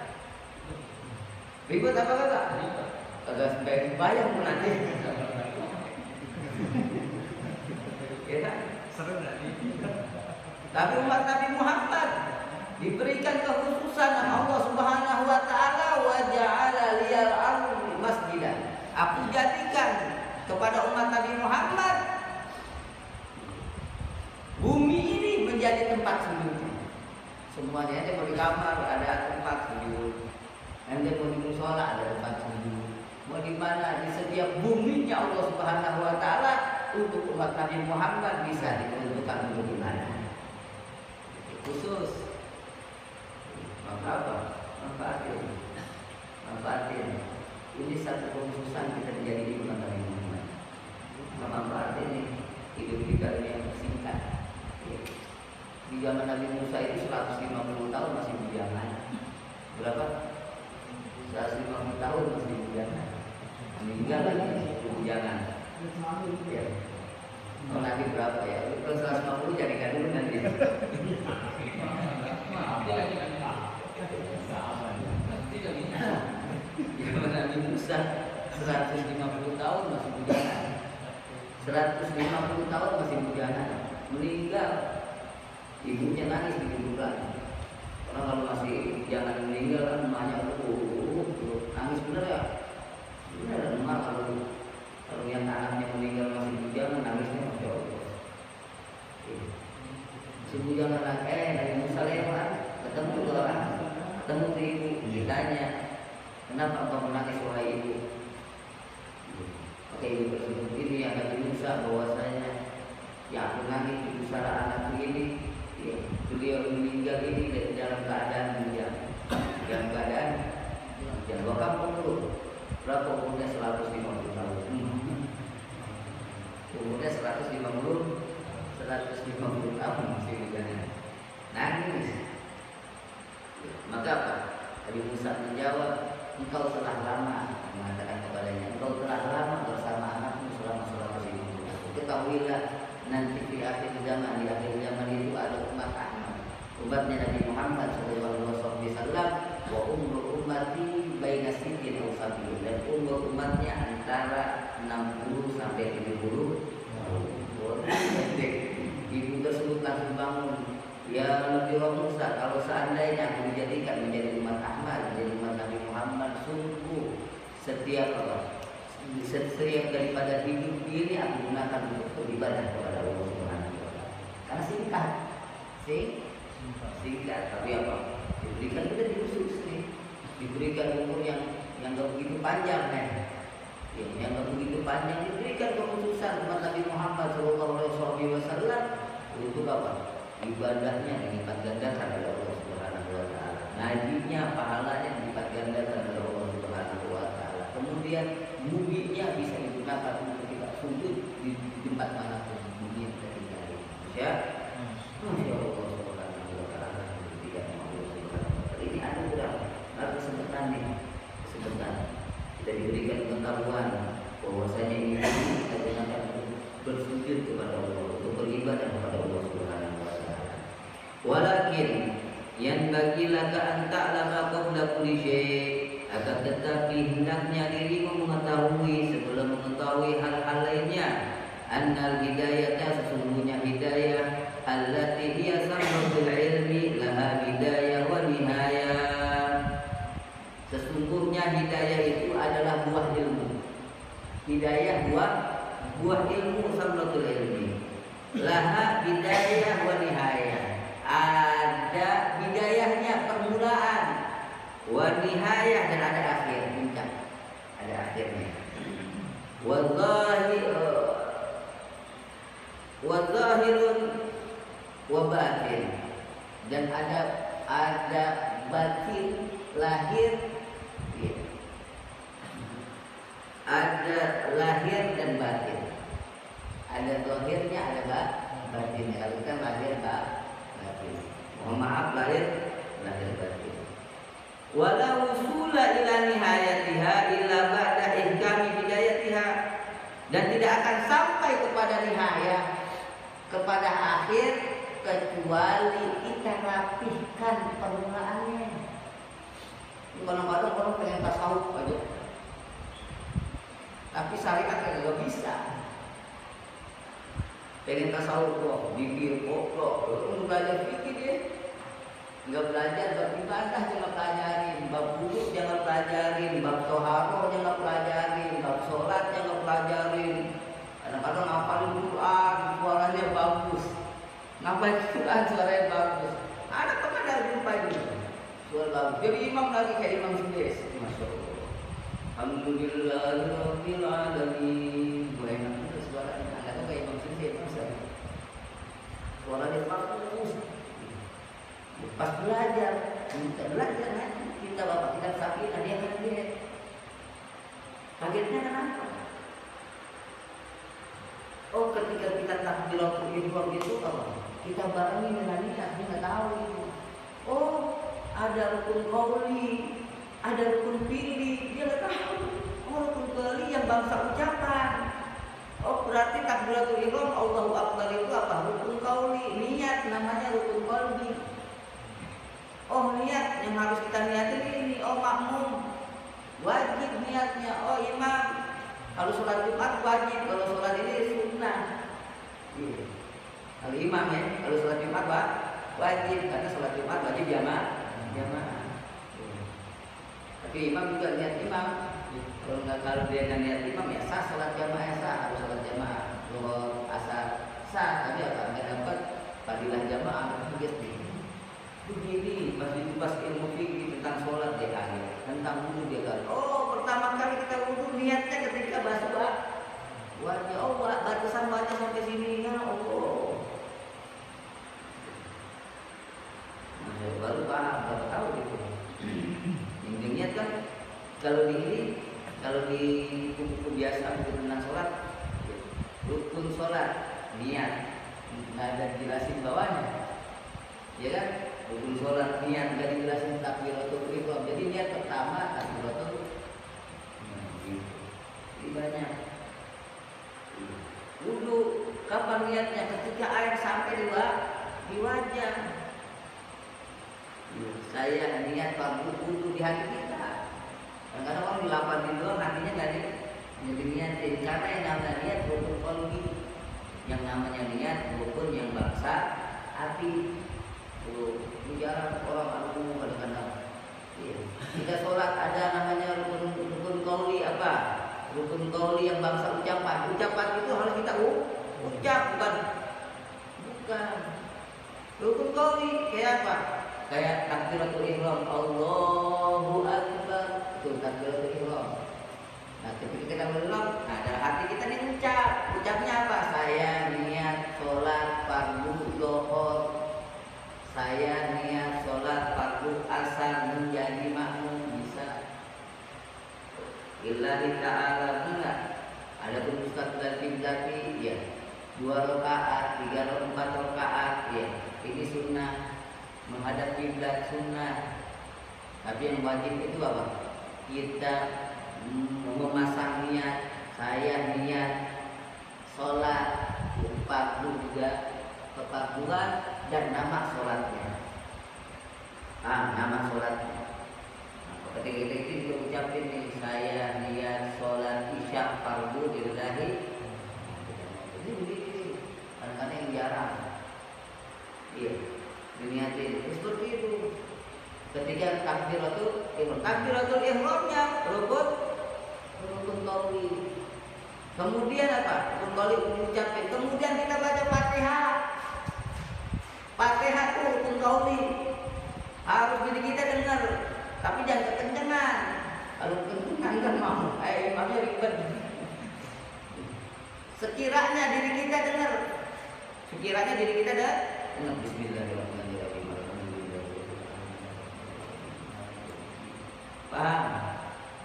Ribet apa kagak? Kagak bayang pun nanti. Ya kan? Seru nggak nih? Tapi umat Nabi Muhammad diberikan kekhususan sama Allah Subhanahu wa taala, wa ja'ala liyal ardi masjidan. Aku jadikan kepada umat Nabi Muhammad bumi ini menjadi tempat sujud. Semuanya ada mau di kamar ada tempat sujud. Anda mau di musola ada tempat sujud. Mau di mana di setiap buminya Allah Subhanahu wa taala untuk umat Nabi Muhammad bisa ditentukan untuk ibadah. Khusus. Maka apa? Manfaatin. Ini satu kekhususan kita menjadi umat Nabi Muhammad. Manfaatin ini hidup kita ini yang singkat. Di zaman Nabi Musa itu 150 tahun masih bujangan. Berapa? 150 tahun masih bujangan. Meninggal lagi bujangan. Ya. Oh, nanti berapa ya? Kalau 150 jadikan dulu nanti. Zaman Nabi Musa 150 tahun masih bujangan. 150 tahun masih bujangan. Meninggal. Ibunya nangis di kuburan. Karena kalau masih jangan meninggal kan emaknya nangis bener ya. Bener emak kalau yang anaknya meninggal masih bujangan nangisnya masya Allah. Si bujangan Nabi Musa lewat ketemu orang, ketemu ibu ditanya, kenapa engkau menangis wahai ibu? Oke, ibu tersebut ini yang Nabi Musa bahwasanya ya aku nangis di pusara anakku ini. Ya, beliau meninggal ini dalam keadaan bujang. Dalam keadaan bujang. Bahkan umur berapa umurnya 150 tahun. Umurnya 150 tahun masih bujang. Nangis. Maka apa? Nabi Musa menjawab, engkau telah lama, mengatakan kepadanya, engkau telah lama bersama anakmu selama 150 tahun. Ketahuilah nanti di akhir zaman itu ada umat Ahmad, umatnya Nabi Muhammad sallallahu alaihi wasallam, wa umur ummati baina sittin aw sabiin, dan umur umatnya antara 60 sampai 70 tahun. Ibu tersebut langsung bangun, ya Nabi Musa, kalau seandainya aku dijadikan menjadi umat Ahmad, menjadi umat Nabi Muhammad, sungguh setiap daripada hidup ini aku gunakan untuk beribadah kepada Allah Subhanahu wa taala. Karena singkat, tapi apa? Diberikan kita khusus nih, diberikan umur yang enggak begitu panjang yang enggak begitu panjang, diberikan kekhususan umat Nabi Muhammad sallallahu alaihi wasallam untuk apa? Ibadahnya dilipat gandakan oleh Allah Subhanahu wa taala. Ngajinya pahalanya dilipat gandakan oleh Allah Subhanahu wa taala. Kemudian buminya bisa digunakan untuk kita sujud di tempat manapun bumi kita tinggali. Ya, Masya Allah Subhanahu wa taala. Ini ada berapa? Ada kesempatan kita diberikan pengetahuan bahwasanya ini kita gunakan untuk bersujud kepada Allah, untuk beribadah kepada Allah Subhanahu wa taala. Walakin yanbaghi laka an ta'lama qabla kulli syai', akan tetapi hendaknya dirimu mengetahui sebelum mengetahui hal-hal lainnya, annal hidayata, sesungguhnya hidayah, allati hiya samratul ilmi, laha bidayah wa nihayah. Sesungguhnya hidayah itu adalah buah ilmu. Hidayah buah ilmu, samratul ilmi, laha bidayah wa nihayah. Ada bidayahnya, permulaan, wa nihayah, dan ada akhir, puncak, ada akhirnya. Wadzahirun wa batin, dan ada batin lahir, ya. Ada lahir dan batin. Ada zahirnya, ada batinnya. Kalau kita lahir batin. Mohon maaf, lahir batin. Wala wusula ila nihayatiha illa ba'da ihkami bidayatiha, dan tidak akan sampai kepada nihayah, kepada akhir, kecuali kita rapihkan permulaannya. Kadang-kadang orang pengen tasawuf aja, tapi syariat nggak bisa. Pengen tasawuf kok, bibir kok, untuk belajar fikih dia nggak belajar, beribadah jangan pelajarin, bab wudhu jangan pelajarin, bab toharoh jangan pelajarin, bab sholat jangan pelajarin. Kadang-kadang ngapalin Quran, suaranya bagus. Ngapain Quran suaranya bagus? Ada kemana jumpa ini? Suara bagus. Jadi imam lagi kayak Imam Sudais. Masya Allah. Alhamdulillahirabbil alamin. Enak juga suaranya. Ada kayak Imam Sudais, Mas. Suaranya bagus. Pas belajar nanti kita bapak kita sakit, dia kaget. Kagetnya kenapa? Oh, ketika kita takbiratul ihram itu apa? Kita barengi dengan niat, dia nggak tahu itu. Oh, ada rukun qauli, ada rukun fi'li, dia nggak tahu. Oh, rukun qauli yang bangsa ucapan. Oh, berarti takbiratul ihram Allahu Akbar itu apa? Rukun qauli, niat namanya rukun qalbi. Oh, niat yang harus kita niatin ini. Oh, makmum wajib niatnya. Oh, imam kalau sholat Jumat wajib, kalau sholat ini sunnah. Kalau imam ya, kalau sholat Jumat wajib, karena sholat Jumat wajib jamaah. Tapi imam juga niat imam. Kalau dia niat imam ya sah sholat jamaah, sah, harus sholat jamaah. Kalau asar sah, tapi apa nggak dapat fadilah jamaah begitu. Begini, pas ilmu fikih tentang sholat dia kaget, tentang wudhu dia kaget. Oh, pertama kali kita wudhu niatnya ketika basuh wajah. Oh, batasan wajah sampai sini ya Allah. Nah, baru paham, baru tahu gitu. Yang niat kan kalau di buku biasa tentang sholat, rukun sholat niat nggak ada jelasin bawahnya, ya kan? Rukun sholat niat nggak dijelasin takbiratul ihram. Jadi niat pertama takbiratul ini banyak. Wudhu kapan niatnya? Ketika air sampai di wajah. Saya niat wudhu di hati kita. Kadang-kadang orang dilaparin doang, hatinya nggak niatin. Karena yang namanya niat rukun qalbi, yang namanya niat rukun yang bangsa hati. Ini jarang orang kadang-kadang. Kita sholat ada namanya rukun qauli apa? Rukun qauli yang bangsa ucapan. Ucapan itu harus kita ucap, bukan. Rukun qauli kayak apa? Kayak takbiratul ihram, Allahu Akbar, itu takbiratul ihram. Nah, ketika kita berihram, nah dalam hati kita nih ucapnya apa? Saya niat sholat fardu zuhur. Saya niat sholat fardu asar menjadi makmum, bisa. Lillahi ta'ala enggak. Adapun mustaqbal qiblati ya 2 rakaat, 3 atau 4 rakaat ya. Ini sunnah, menghadap kiblat sunnah. Tapi yang wajib itu apa? Kita memasang niat. Saya niat sholat 40 dan nama sholatnya. Nama sholatnya. Ketika itu juga ucapin nih, saya niat sholat isya fardu lillahi. Ini begitu. Kadang-kadang yang jarang. Iya, diniatin. Seperti itu. Ketika takbiratul ihramnya rukun qauli. Kemudian apa? Rukun qauli ucapin. Kemudian kita baca Fatihah. Fatihah itu rukun qauli. Harus jadi kita dengar, tapi jangan kekencengan. Kalau kekencengan kan mau, imamnya ribet. Sekiranya diri kita dengar, sekiranya diri kita dengar, Bismillahirrahmanirrahim. Paham?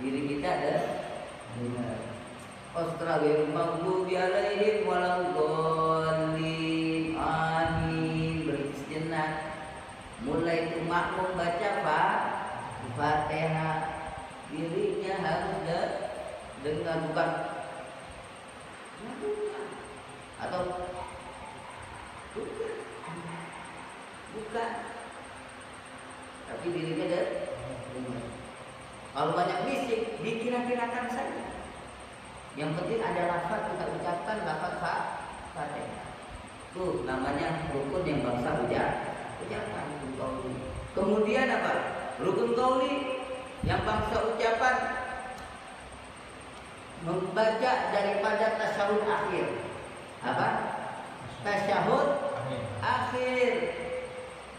Diri kita ada dengar. Australil maghdubi alaihim waladhdallin. Amin. Berhenti sejenak. Mulai itu makmum baca Fatihah, dirinya harus dengar, bukan atau bukan, tapi dirinya dengar. Kalau banyak bisik, dikira-kirakan saja. Yang penting ada lafaz kita ucapkan, lafaz Fatihah. Tuh namanya rukun yang bangsa ucapan. Kemudian apa? Rukun qauli yang bangsa ucapan membaca daripada tasyahud akhir. Apa? Tasyahud akhir.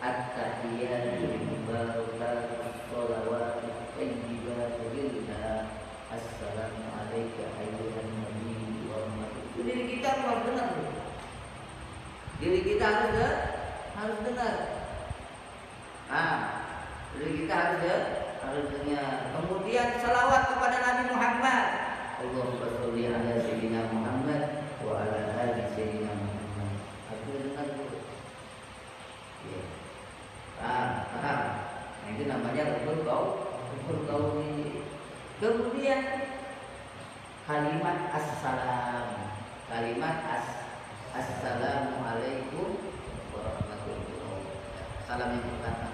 At-tahiyyatu lillahi sholawatu thayyibatu lillah. Assalamu alayka ayyuhan nabi wa rahmatullahi. Diri kita harus dengar. Diri kita harus dengar. Diri kita harus dengar. Kemudian salawat kepada Nabi Muhammad. Allahumma sholli ala sayyidina Muhammad wa ala ali sayyidina Muhammad. Harus dengar dulu. Ya. Paham? Nah, itu namanya rukun qauli. Kemudian kalimat assalam. Assalamualaikum warahmatullahi wabarakatuh. Salam yang pertama.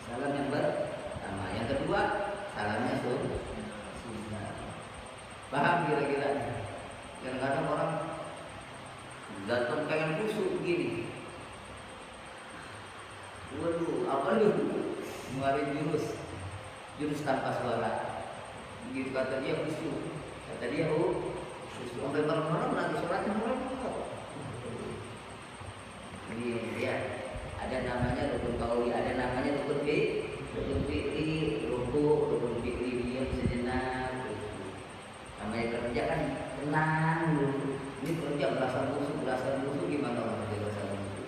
Salam yang pertama. Yang kedua, salamnya sunnah. Paham kira-kira? Kadang-kadang orang datang pengen kusuk begini. Waduh, apa lu? Ngeluarin jurus tanpa suara. Begitu kata dia kusuk. Kata dia kusuk. Sampai malam-malam nanti sholatnya mulai. Ini ya, ada namanya rukun qauli, ada namanya rukun fi'li, rukun fi'li diam sejenak. Namanya kerja kan tenang dulu. Ini kerja berasa musuh gimana orang kerja berasa musuh?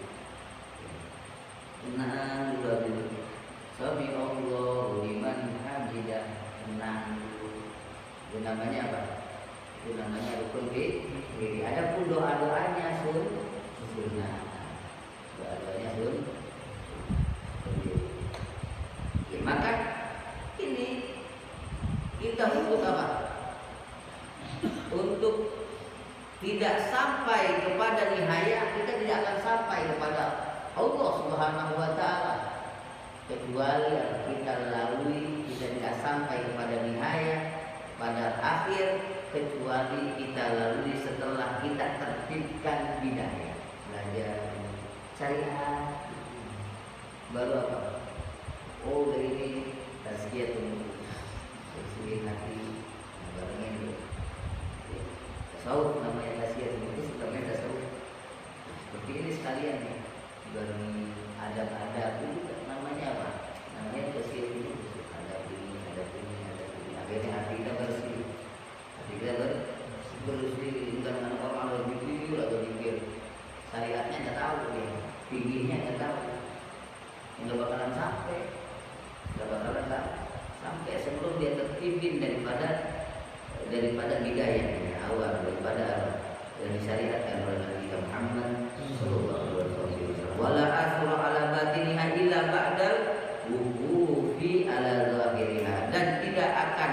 Tenang dulu. Sami Allahu liman hamidah. Tenang dulu. Itu namanya apa? Itu namanya rukun fi'li. Ada pun doa-doanya sunnah. Doa-doanya sunnah. Maka ini kita untuk apa? Untuk tidak sampai kepada nihaya, kita tidak akan sampai kepada Allah Subhanahu wa taala kecuali kita lalui, kita tidak sampai kepada nihaya, pada akhir, kecuali kita lalui setelah kita tertibkan bidaya, belajar syariat. Baru apa? Oh, ini tazkiyatun nufus, hati, barangnya itu. Tasawuf namanya tazkiyatun nufus, sebenarnya tasawuf. Seperti ini sekalian nih, barengi adab-adab itu namanya apa? Namanya tazkiyatun nufus. Adab ini. Akhirnya hati kita bersih. Hati kita bersih, bukan dengan orang lebih jujur atau pikir syariatnya nggak tahu ya, tingginya nggak tahu. Nggak bakalan sampai sebelum dia terpimpin daripada bidayah awal, daripada yang disyariatkan oleh Nabi Muhammad sallallahu alaihi wasallam. Wala asra ala batiniha illa ba'dal wuqufi ala zahiriha, dan tidak akan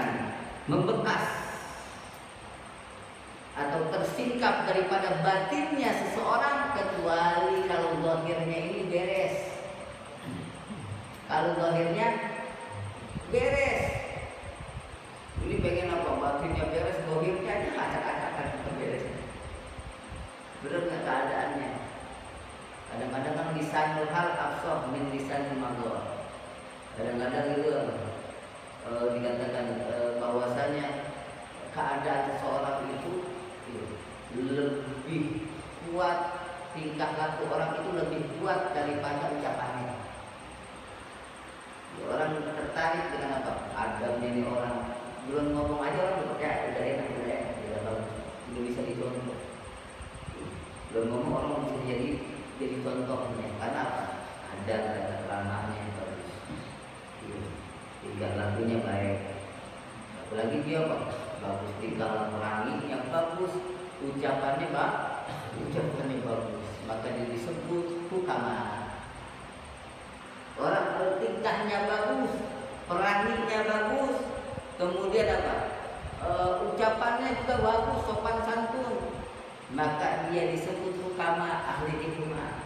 membekas atau tersingkap daripada batinnya seseorang kecuali kalau zahirnya ini beres. Kalau zahirnya beres, ini pengen apa? Batinnya beres, zahirnya aja acak-acakan beres. Benar nggak keadaannya? Kadang-kadang kan lisanul hal afsah min lisanil maqal. Kadang-kadang itu dikatakan bahwasanya keadaan seseorang itu lebih kuat, tingkah laku orang itu lebih kuat daripada ucapannya. Orang tertarik dengan apa? Adabnya ini orang belum ngomong aja orang udah percaya, udah enak, tidak bisa dicontoh. dia bagus di dalam merangi yang bagus, ucapannya bagus, maka dia disebut hukama. Orang bertingkahnya bagus, peranginya bagus, kemudian ucapannya juga bagus, sopan santun, maka dia disebut hukama, ahli hikmah.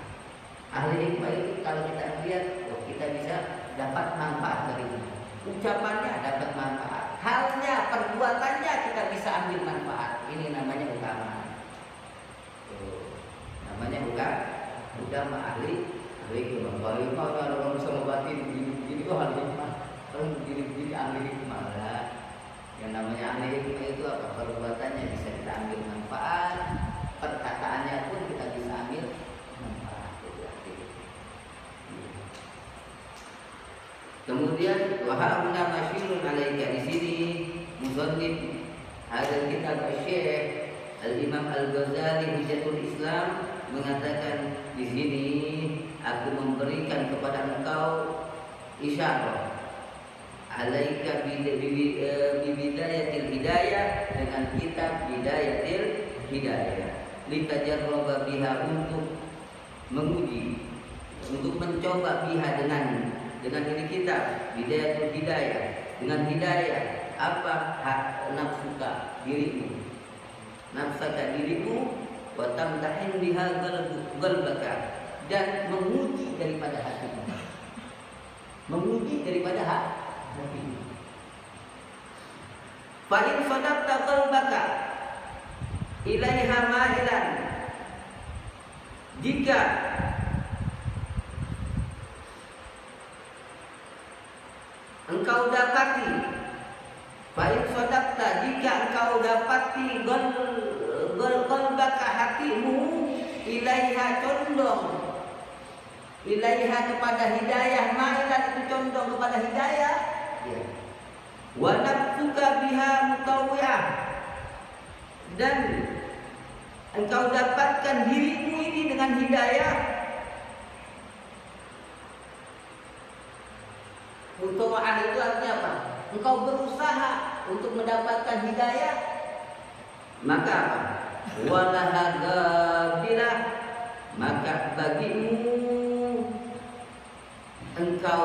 Ahli hikmah itu kalau kita lihat, kita bisa dapat manfaat dari itu. Ucapannya dapat manfaat, halnya, perbuatannya kita bisa ambil manfaat. Ini namanya hukama. Namanya hukama ahli hikmah. Kalau hikmah ada orang bisa ngobatin ini kok ahli hikmah. Kalau jadi ahli hikmah lah. Yang namanya ahli hikmah itu apa? Perbuatannya bisa kita ambil manfaat, perkataannya pun kita bisa ambil manfaat. Kemudian wahana masyhurun alaika, di sini musannif ada kitab Syekh Al-Imam Al-Ghazali Hujjatul Islam mengatakan di sini, aku memberikan kepada engkau isyarat alaika bidayatil hidayah, dengan kitab Bidayatil Hidayah, litajarraba biha, untuk menguji, untuk mencoba biha dengan ini kitab Bidayatul Hidayah, dengan hidayah apa? Hak nafsuka, dirimu, nafsaka, dirimu, wa tamtahin biha qalbaka, dan menguji daripada hatimu, menguji daripada hatimu. Fa in sadaqta qalbaka ilaiha ma'ilan, jika engkau dapati, baik sadaqta, jika engkau dapati qalbaka, hatimu, ilaiha, condong, ilaiha, kepada hidayah, ma'ilan, itu condong kepada hidayah, wa nafsuka biha mutawwi'ah, dan engkau dapatkan dirimu ini dengan hidayah. Mutawwi'ah itu artinya apa? Engkau berusaha untuk mendapatkan hidayah, maka apa? Walaha gabilah, maka bagimu engkau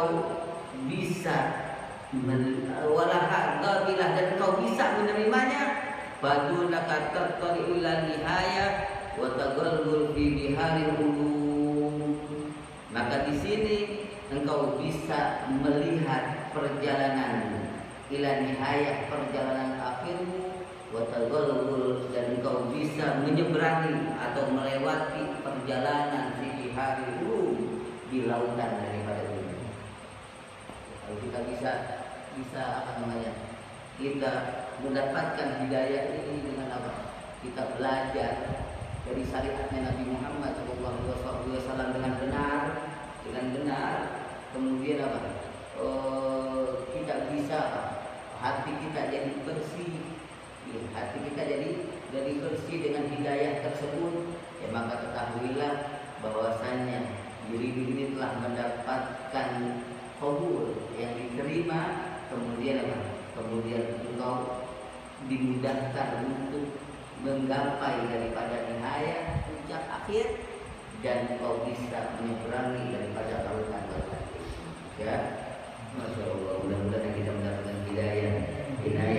bisa walaha gabilah, dan engkau bisa menerimanya. Fadunaka tattari'u ila nihayah wa taghalghul fi biharil ulum, maka di sini engkau bisa melihat perjalanan ila nihayah, perjalanan akhirmu, wa taghalghul, dan engkau bisa menyeberangi atau melewati perjalanan fi biharil ulum, di lautan daripada dunia. Kalau kita bisa apa namanya? Kita mendapatkan hidayah ini dengan apa? Kita belajar dari syariatnya Nabi Muhammad SAW dengan benar, kemudian apa? Kita bisa hati kita jadi bersih, hati kita jadi bersih dengan hidayah tersebut. Ya, maka ketahuilah bahwasanya diri ini telah mendapatkan qabul, yang diterima, kemudian apa? Kemudian engkau dimudahkan untuk menggapai daripada nihayah, puncak akhir, dan engkau bisa menyeberangi daripada lautan-lautan. Ya, Masya Allah, mudah-mudahan kita mendapatkan hidayah dari